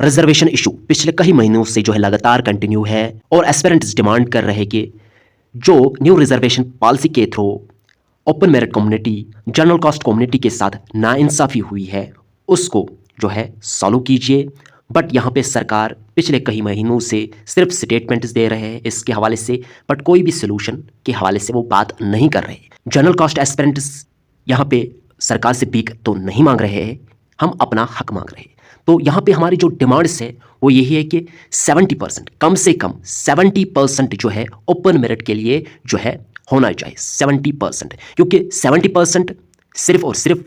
Reservation issue पिछले कई महीनों से जो है लगातार कंटिन्यू है और एस्पिरेंट्स डिमांड कर रहे हैं कि जो न्यू रिजर्वेशन पॉलिसी के through open merit community, general caste community के साथ नाइंसाफ़ी हुई है उसको जो है सॉल्व कीजिए। बट यहाँ पे सरकार पिछले कई महीनों से सिर्फ स्टेटमेंट्स दे रहे हैं इसके हवाले से, बट कोई भी सोल्यूशन के हवाले से वो बात नहीं कर रहे। जनरल कास्ट एस्पिरेंट्स यहाँ पे सरकार से भीख तो नहीं मांग रहे हैं, हम अपना हक मांग रहे हैं। तो यहाँ पे हमारी जो डिमांड्स है वो यही है कि 70% कम से कम 70% जो है ओपन मेरिट के लिए जो है होना चाहिए 70%, क्योंकि 70% सिर्फ और सिर्फ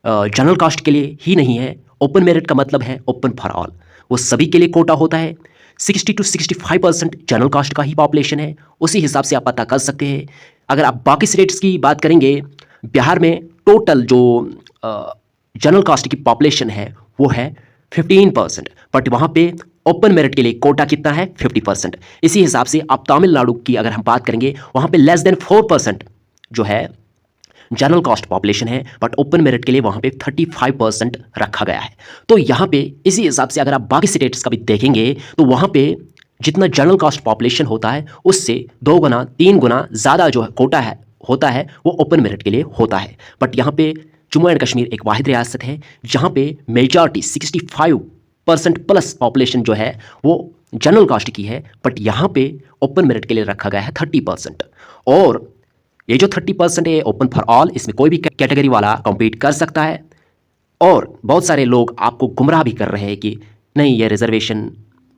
जनरल कास्ट के लिए ही नहीं है। ओपन मेरिट का मतलब है ओपन फॉर ऑल, वो सभी के लिए कोटा होता है। 60 to 65% जनरल कास्ट का ही पॉपुलेशन है, उसी हिसाब से आप पता कर सकते हैं। अगर आप बाकी स्टेट्स की बात करेंगे, बिहार में टोटल जो जनरल कास्ट की पॉपुलेशन है वो है 15%, बट वहाँ पे ओपन मेरिट के लिए कोटा कितना है 50%। इसी हिसाब से आप तमिलनाडु की अगर हम बात करेंगे वहाँ पे लेस देन 4% जो है जनरल कास्ट पॉपुलेशन है, बट ओपन मेरिट के लिए वहाँ पे 35% रखा गया है। तो यहाँ पे इसी हिसाब से अगर आप बाकी स्टेट्स का भी देखेंगे तो वहाँ पे जितना जनरल कास्ट पॉपुलेशन होता है उससे 2 गुना 3 गुना ज़्यादा जो है कोटा है होता है वो ओपन मेरिट के लिए होता है। बट यहाँ पे जम्मू एंड कश्मीर एक वाहिद रियासत है जहाँ पे मेजॉरिटी 65% प्लस पॉपुलेशन जो है वो जनरल कास्ट की है, बट यहाँ पे ओपन मेरिट के लिए रखा गया है 30%। और ये जो 30% है ओपन फॉर ऑल, इसमें कोई भी कैटेगरी वाला कॉम्पीट कर सकता है। और बहुत सारे लोग आपको गुमराह भी कर रहे हैं कि नहीं ये रिजर्वेशन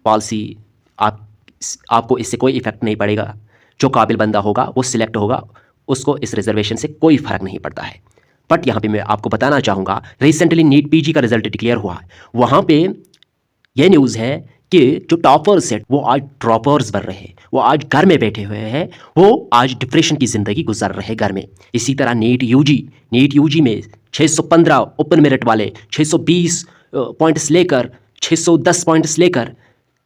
पॉलिसी आपको इससे कोई इफेक्ट नहीं पड़ेगा, जो काबिल बंदा होगा वो सिलेक्ट होगा, उसको इस रिजर्वेशन से कोई फ़र्क नहीं पड़ता है। बट यहाँ पे मैं आपको बताना चाहूँगा रिसेंटली नीट पीजी का रिजल्ट डिक्लेयर हुआ है, वहाँ पे ये न्यूज़ है कि जो टॉपर्स है वो आज ड्रॉपर्स बन रहे हैं, वो आज घर में बैठे हुए हैं, वो आज डिप्रेशन की ज़िंदगी गुजार रहे घर में। इसी तरह नीट यूजी में 615 ओपन मेरिट वाले 620 पॉइंट्स लेकर 610 पॉइंट्स लेकर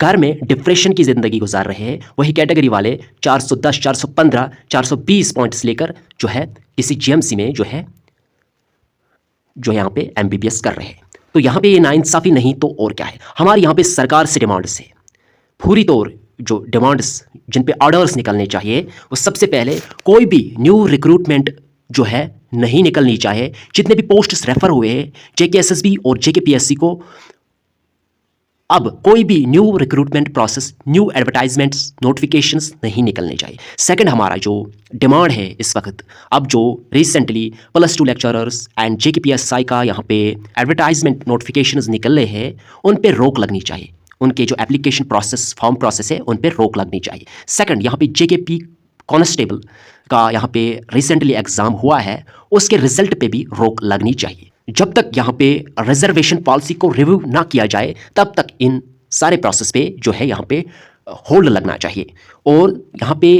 घर में डिप्रेशन की ज़िंदगी गुजार रहे हैं। वही कैटेगरी वाले 410 415 420 पॉइंट्स लेकर जो है किसी जीएमसी में जो यहाँ पे एमबीबीएस कर रहे हैं। तो यहाँ पे ये नाइंसाफ़ी नहीं तो और क्या है। हमारे यहाँ पे सरकार से डिमांड्स है, पूरी तौर जो डिमांड्स जिन पे ऑर्डर्स निकलने चाहिए वो सबसे पहले कोई भी न्यू रिक्रूटमेंट जो है नहीं निकलनी चाहिए। जितने भी पोस्ट्स रेफर हुए हैं जेकेएसएसबी और जेकेपीएससी को, अब कोई भी new recruitment process, new advertisements, notifications नहीं निकलने चाहिए। सेकंड हमारा जो डिमांड है इस वक्त, अब जो रिसेंटली +2 लेक्चरर्स एंड जेकेपीएसआई का यहाँ पे एडवर्टाइजमेंट नोटिफिकेशंस निकल रहे हैं उन पे रोक लगनी चाहिए। उनके जो एप्लीकेशन प्रोसेस, फॉर्म प्रोसेस है उन पे रोक लगनी चाहिए। सेकंड यहाँ पे जेकेपी कांस्टेबल का यहाँ पे रिसेंटली एग्ज़ाम हुआ है, उसके रिजल्ट पे भी रोक लगनी चाहिए। जब तक यहाँ पे रिजर्वेशन पॉलिसी को रिव्यू ना किया जाए तब तक इन सारे प्रोसेस पे जो है यहाँ पे होल्ड लगना चाहिए। और यहाँ पे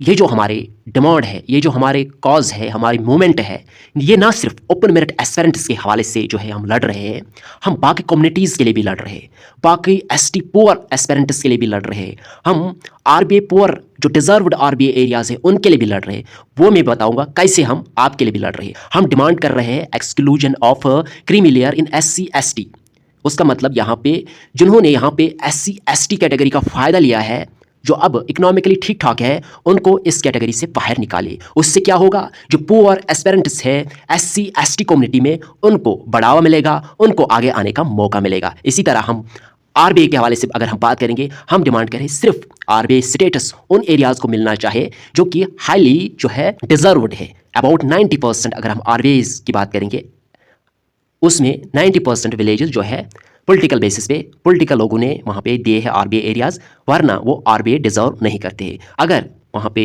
ये जो हमारे डिमांड है, ये जो हमारे कॉज है, हमारी मूवमेंट है, ये ना सिर्फ ओपन मेरिट एस्पिरेंट्स के हवाले से जो है हम लड़ रहे हैं, हम बाकी कम्युनिटीज़ के लिए भी लड़ रहे हैं, बाकी एसटी पुअर एस्पिरेंट्स के लिए भी लड़ रहे हैं, हम आरबीए पुअर जो डिजर्व्ड आरबीए एरियाज़ हैं उनके लिए भी लड़ रहे हैं। वो मैं बताऊंगा कैसे हम आपके लिए भी लड़ रहे हैं। हम डिमांड कर रहे हैं exclusion of creamy layer in SC ST। उसका मतलब यहाँ पे जिन्होंने यहाँ पे SC ST कैटेगरी का फ़ायदा लिया है, जो अब इकोनॉमिकली ठीक ठाक है, उनको इस कैटेगरी से बाहर निकाले। उससे क्या होगा, जो पुअर एस्पिरेंट्स है SC ST कम्युनिटी में उनको बढ़ावा मिलेगा, उनको आगे आने का मौका मिलेगा। इसी तरह हम आरबीए के हवाले से अगर हम बात करेंगे, हम डिमांड करें सिर्फ आरबीए स्टेटस उन एरियाज़ को मिलना चाहिए जो कि हाईली जो है डिजर्व्ड है। अबाउट 90% अगर हम आरबीए की बात करेंगे उसमें 90% विलेजेस जो है पॉलिटिकल बेसिस पे पॉलिटिकल लोगों ने वहाँ पे दिए हैं आरबीए एरियाज़, वरना वो आरबीए डिज़र्व नहीं करते हैं। अगर वहाँ पे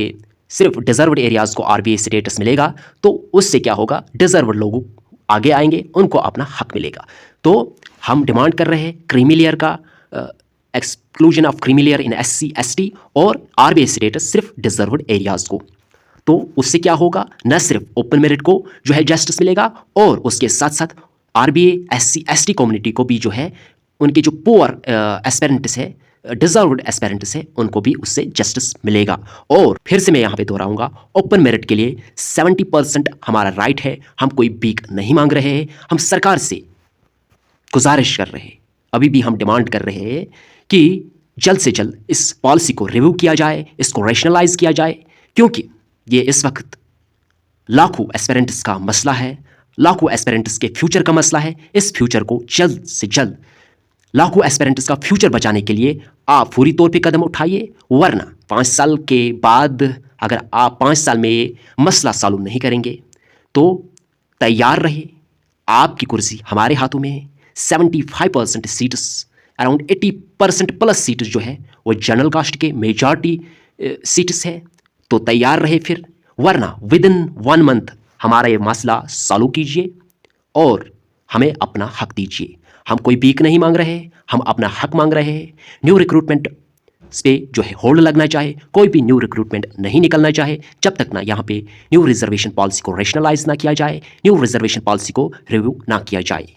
सिर्फ डिज़र्व्ड एरियाज़ को आरबीए स्टेटस मिलेगा तो उससे क्या होगा, डिज़र्व्ड लोग आगे आएंगे, उनको अपना हक मिलेगा। तो हम डिमांड कर रहे हैं क्रीमी लेयर का exclusion of creamy layer in SC ST और आरबीए स्टेटस सिर्फ डिज़र्व्ड एरियाज़ को। तो उससे क्या होगा, न सिर्फ ओपन मेरिट को जो है जस्टिस मिलेगा और उसके साथ साथ आरबीए SC ST कम्युनिटी को भी जो है उनके जो पुअर एस्पिरेंट्स है, डिजर्व्ड एस्पिरेंट्स है, उनको भी उससे जस्टिस मिलेगा। और फिर से मैं यहाँ पे दोहराऊंगा, ओपन मेरिट के लिए 70% हमारा राइट है, हम कोई भीख नहीं मांग रहे हैं, हम सरकार से गुजारिश कर रहे हैं अभी भी हम डिमांड कर रहे हैं कि जल्द से जल्द इस पॉलिसी को रिव्यू किया जाए, इसको रैशनलाइज किया जाए, क्योंकि ये इस वक्त लाखों एस्पिरेंट्स का मसला है, लाखों एस्पिरेंट्स के फ्यूचर का मसला है। इस फ्यूचर को जल्द से जल्द लाखों एस्पिरेंट्स का फ्यूचर बचाने के लिए आप फौरी तौर पे कदम उठाइए, वरना 5 साल के बाद अगर आप 5 साल में ये मसला सॉल्व नहीं करेंगे तो तैयार रहे, आपकी कुर्सी हमारे हाथों में है। 75% सीट्स, अराउंड 80% प्लस सीट्स जो है वो जनरल कास्ट के मेजॉरिटी सीट्स है, तो तैयार रहे फिर, वरना विद इन 1 मंथ हमारा ये मसला सॉल्व कीजिए और हमें अपना हक दीजिए। हम कोई भीख नहीं मांग रहे, हम अपना हक मांग रहे हैं। न्यू रिक्रूटमेंट पे जो है होल्ड लगना चाहे, कोई भी न्यू रिक्रूटमेंट नहीं निकलना चाहे जब तक ना यहाँ पे न्यू रिजर्वेशन पॉलिसी को रैशनलाइज ना किया जाए, न्यू रिजर्वेशन पॉलिसी को रिव्यू ना किया जाए।